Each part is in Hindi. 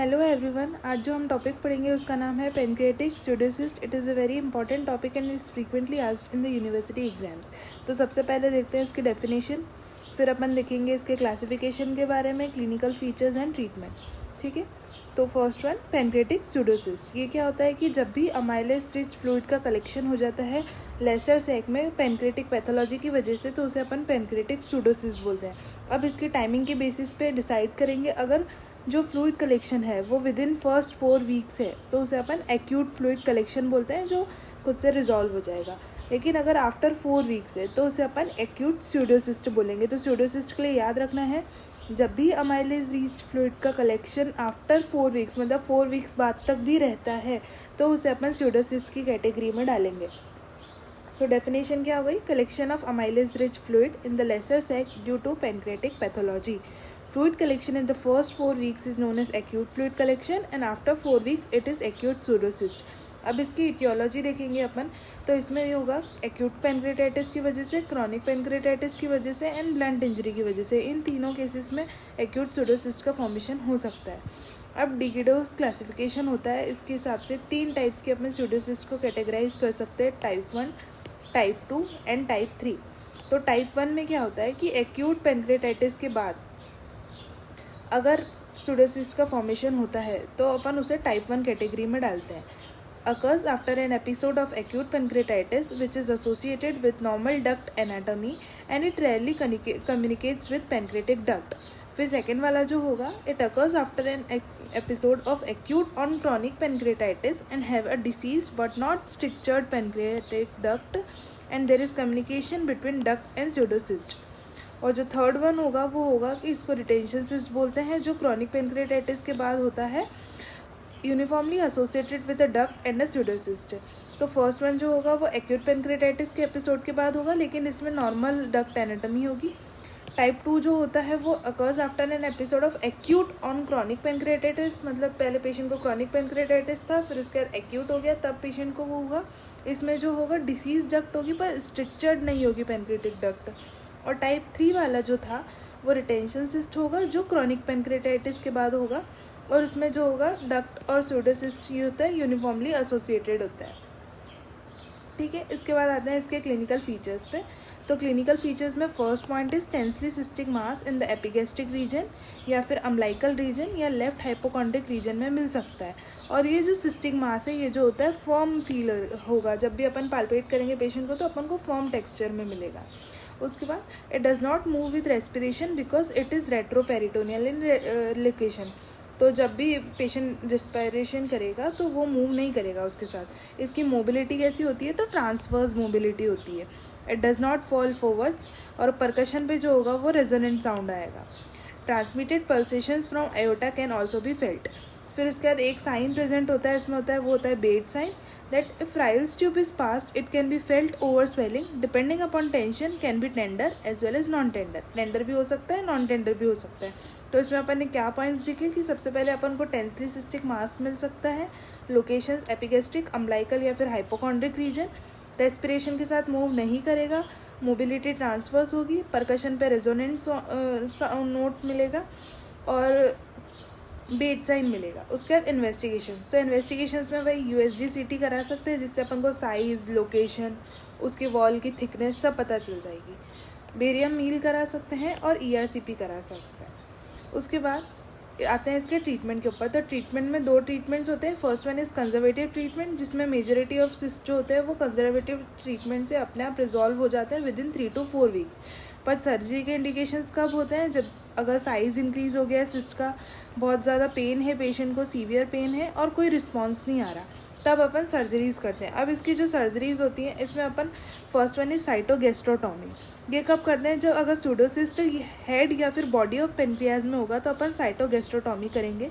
हेलो एवरीवन, आज जो हम टॉपिक पढ़ेंगे उसका नाम है pancreatic pseudocyst. It is a very important topic and is frequently asked in the university exams. तो सबसे पहले देखते हैं इसकी डेफिनेशन, फिर अपन देखेंगे इसके क्लासिफिकेशन के बारे में, क्लिनिकल फीचर्स एंड ट्रीटमेंट। ठीक है, तो फर्स्ट वन पेनक्रियाटिक स्यूडोसिस्ट। ये क्या होता है कि जब भी अमाइलेज रिच फ्लूइड का कलेक्शन हो जाता है लेसर सैक में पेनक्रियाटिक पैथोलॉजी की वजह से, तो उसे अपन पेनक्रियाटिक स्यूडोसिस्ट बोलते हैं। अब इसकी टाइमिंग के बेसिस पे डिसाइड करेंगे। अगर जो फ्लूइड कलेक्शन है वो विद इन फर्स्ट 4 वीक्स है तो उसे अपन एक्यूट फ्लूइड कलेक्शन बोलते हैं, जो खुद से रिजॉल्व हो जाएगा। लेकिन अगर आफ्टर 4 वीक्स है तो उसे अपन एक्यूट स्यूडोसिस्ट बोलेंगे। तो स्यूडोसिस्ट के लिए याद रखना है, जब भी अमाइलेज रिच फ्लूइड का कलेक्शन आफ्टर 4 वीक्स मतलब 4 वीक्स बाद तक भी रहता है तो उसे अपन स्यूडोसिस्ट की कैटेगरी में डालेंगे। सो डेफिनेशन क्या हो गई? Collection of amylase rich fluid in the lesser sac due to pancreatic pathology. Fluid collection in the first 4 weeks is known as acute fluid collection and after 4 weeks it is acute pseudocyst. अब इसकी इटियोलॉजी देखेंगे अपन, तो इसमें ये होगा एक्यूट पेनक्रियाटाइटिस की वजह से, क्रॉनिक पेनक्रियाटाइटिस की वजह से एंड ब्लंट इंजरी की वजह से। इन तीनों केसेस में एक्यूट स्यूडोसिस्ट का फॉर्मेशन हो सकता है। अब डिगिडोस क्लासिफिकेशन होता है, इसके हिसाब से 3 टाइप्स के अपने स्यूडोसिस्ट को कैटेगराइज कर सकते हैं, टाइप 1, टाइप 2 एंड टाइप 3। तो टाइप 1 में क्या होता है कि एक्यूट पेनक्रियाटाइटिस के बाद अगर स्यूडोसिस्ट का फॉर्मेशन होता है तो अपन उसे टाइप 1 कैटेगरी में डालते हैं। Occurs after an episode of acute pancreatitis which is associated with normal duct anatomy and it rarely communicates with pancreatic duct. फिर सेकेंड वाला जो होगा, it occurs after an episode of acute on chronic pancreatitis and have a disease but not structured pancreatic duct and there is communication between duct and pseudocyst. और जो थर्ड वन होगा वो होगा कि इसको रिटेंशन सिस्ट बोलते हैं, जो क्रॉनिक पेनक्रियाटाइटिस के बाद होता है, uniformly associated with a duct and a pseudocyst. तो फर्स्ट वन जो होगा वो एक्यूट पेनक्रियाटाइटिस के एपिसोड के बाद होगा, लेकिन इसमें नॉर्मल डक्ट एनाटॉमी होगी। टाइप 2 जो होता है वो occurs after an episode of acute on chronic pancreatitis, मतलब पहले पेशेंट को क्रॉनिक पेनक्रियाटाइटिस था, फिर उसके बाद एक्यूट हो गया, तब पेशेंट को वो हुआ। इसमें जो होगा डिसीज डक्ट होगी पर स्ट्रक्चर्ड नहीं होगी पेनक्रियाटिक डक्ट। और टाइप 3 वाला जो था वो रिटेंशन सिस्ट होगा, जो क्रॉनिक पेनक्रियाटाइटिस के बाद होगा, और उसमें जो होगा डक्ट और स्यूडोसिस्ट ये होता है यूनिफॉर्मली एसोसिएटेड होता है। ठीक है, इसके बाद आते हैं इसके क्लिनिकल फीचर्स पे। तो क्लिनिकल फीचर्स में first point is tensely cystic mass in the epigastric region या फिर अम्लाइकल रीजन या लेफ्ट हाइपोकॉन्ड्रिक रीजन में मिल सकता है। और ये जो सिस्टिक मास है ये जो होता है फर्म फील होगा, जब भी अपन पाल्पेट करेंगे पेशेंट को तो अपन को फर्म टेक्सचर में मिलेगा। उसके बाद it does not move with respiration because it is retroperitoneal in location. तो जब भी पेशेंट रिस्पिरेशन करेगा तो वो मूव नहीं करेगा उसके साथ। इसकी मोबिलिटी कैसी होती है? तो ट्रांसवर्स मोबिलिटी होती है। It does not fall forwards, और परकशन पे जो होगा वो रेजोनेंट साउंड आएगा। Transmitted pulsations from aorta can also be felt. फिर उसके बाद एक साइन प्रेजेंट होता है, इसमें होता है वो होता है bed sign, that if Ryle's tube is passed it can be felt over swelling depending upon tension, can be tender as well as non tender। Tender भी हो सकता है, नॉन टेंडर भी हो सकता है। तो इसमें अपन ने क्या पॉइंट्स दिखे कि सबसे पहले अपन को टेंसली सिस्टिक मास मिल सकता है, लोकेशंस एपिगैस्ट्रिक, अम्लाइकल या फिर हाइपोकॉन्ड्रिक रीजन, रेस्पिरेशन के साथ मूव नहीं करेगा, मोबिलिटी ट्रांसफर्स होगी, परकशन पे रेजोनेंट नोट मिलेगा और बेड साइन मिलेगा। उसके बाद इन्वेस्टिगेशंस, तो इन्वेस्टिगेशंस में वही USG-CT करा सकते हैं, जिससे अपन को साइज़, लोकेशन, उसके वॉल की थिकनेस सब पता चल जाएगी। बेरियम मील करा सकते हैं और ERCP करा सकते हैं। उसके बाद आते हैं इसके ट्रीटमेंट के ऊपर। तो ट्रीटमेंट में 2 ट्रीटमेंट्स होते हैं। First one is conservative treatment, जिसमें मेजोरिटी ऑफ सिस्ट जो होते हैं वो कंजर्वेटिव ट्रीटमेंट से अपने आप रिजॉल्व हो जाते हैं विद इन 3 to 4 वीक्स। पर सर्जरी के इंडिकेशंस कब होते हैं? जब अगर साइज़ इंक्रीज़ हो गया है सिस्ट का, बहुत ज़्यादा पेन है पेशेंट को, सीवियर पेन है और कोई रिस्पॉन्स नहीं आ रहा, तब अपन सर्जरीज़ करते हैं। अब इसकी जो सर्जरीज़ होती हैं इसमें अपन फर्स्ट वन इज साइटोगैस्ट्रोटॉमी। ये कब करते हैं? जब अगर स्यूडोसिस्ट हेड या फिर बॉडी ऑफ पेनक्रियाज में होगा तो अपन साइटोगैस्ट्रोटॉमी करेंगे।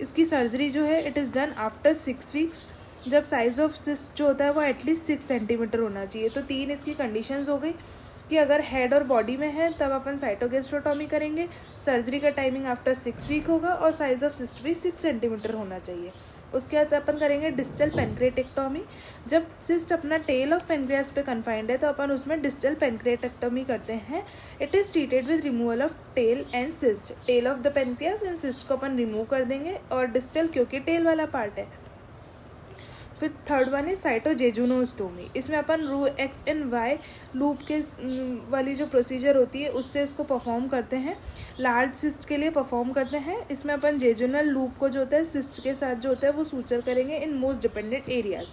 इसकी सर्जरी जो है it is done after 6 weeks, जब साइज़ ऑफ सिस्ट जो होता है वो एटलीस्ट 6 सेंटीमीटर होना चाहिए। तो 3 इसकी कंडीशंस हो गई कि अगर हेड और बॉडी में है तब अपन साइटोगैस्ट्रोटॉमी करेंगे, सर्जरी का टाइमिंग आफ्टर 6 वीक होगा और साइज़ ऑफ सिस्ट भी 6 सेंटीमीटर होना चाहिए। उसके बाद अपन करेंगे डिस्टल पेनक्रेटेक्टोमी। जब सिस्ट अपना टेल ऑफ पेनक्रियास पे कन्फाइंड है तो अपन उसमें डिस्टल पेनक्रेटेक्टोमी करते हैं। It is treated with removal of tail and cyst. Tail of the pancreas and cyst को अपन रिमूव कर देंगे, और डिस्टल क्योंकि टेल वाला पार्ट है। फिर थर्ड वन है साइटोजेजुनोस्टोमी। इसमें अपन एक्स एंड वाई लूप के वाली जो प्रोसीजर होती है उससे इसको परफॉर्म करते हैं। लार्ज सिस्ट के लिए परफॉर्म करते हैं। इसमें अपन जेजुनल लूप को जो होता है सिस्ट के साथ जो होता है वो सूचर करेंगे इन मोस्ट डिपेंडेंट एरियाज।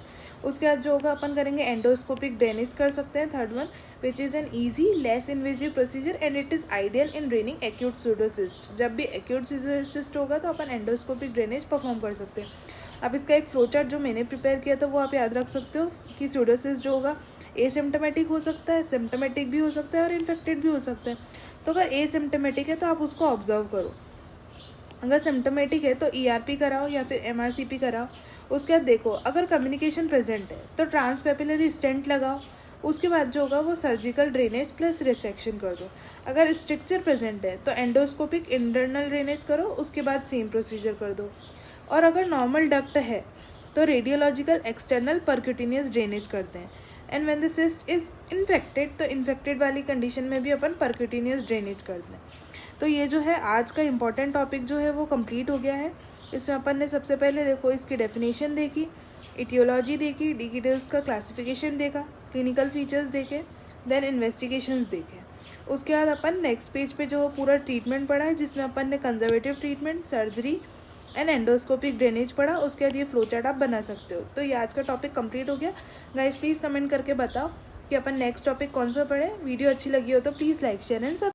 उसके बाद जो होगा अपन करेंगे एंडोस्कोपिक ड्रेनेज कर सकते हैं, third one, which is an easy less invasive procedure and it is ideal in draining acute pseudocyst. जब भी एक्यूट सूडोसिस्ट होगा तो अपन एंडोस्कोपिक ड्रेनेज परफॉर्म कर सकते हैं। अब इसका एक फ्लो चार्ट जो मैंने प्रिपेयर किया था वो आप याद रख सकते हो कि सूडोसिस जो होगा एसिम्प्टोमेटिक हो सकता है, सिम्प्टोमेटिक भी हो सकता है और इन्फेक्टेड भी हो सकता है। तो अगर एसिम्प्टोमेटिक है तो आप उसको ऑब्जर्व करो, अगर सिम्प्टोमेटिक है तो ERP कराओ या फिर MRCP कराओ। उसके बाद देखो अगर कम्युनिकेशन प्रेजेंट है तो ट्रांसपेपिलरी स्टेंट लगाओ। उसके बाद जो होगा वो सर्जिकल ड्रेनेज प्लस रिसेक्शन कर दो। अगर स्ट्रक्चर प्रेजेंट है तो एंडोस्कोपिक इंटरनल ड्रेनेज करो, उसके बाद सेम प्रोसीजर कर दो। और अगर नॉर्मल डक्ट है तो रेडियोलॉजिकल एक्सटर्नल परक्यूटेनियस ड्रेनेज करते हैं। And when the cyst is infected तो इन्फेक्टेड वाली कंडीशन में भी अपन परक्यूटेनियस ड्रेनेज करते हैं। तो ये जो है आज का इम्पॉर्टेंट टॉपिक जो है वो कंप्लीट हो गया है। इसमें अपन ने सबसे पहले देखो इसकी डेफिनेशन देखी, इटियोलॉजी देखी, डिकेटर्स का क्लासिफिकेशन देखा, क्लिनिकल फीचर्स देखे, देन इन्वेस्टिगेशंस देखे। उसके बाद अपन नेक्स्ट पेज पे जो पूरा ट्रीटमेंट पढ़ा है जिसमें अपन ने conservative treatment, surgery and endoscopic drainage पढ़ा। उसके बाद ये फ्लो चार्ट आप बना सकते हो। तो ये आज का टॉपिक कंप्लीट हो गया। गाइस प्लीज़ कमेंट करके बताओ कि अपन नेक्स्ट टॉपिक कौन सा पढ़े। वीडियो अच्छी लगी हो तो प्लीज़ लाइक शेयर एंड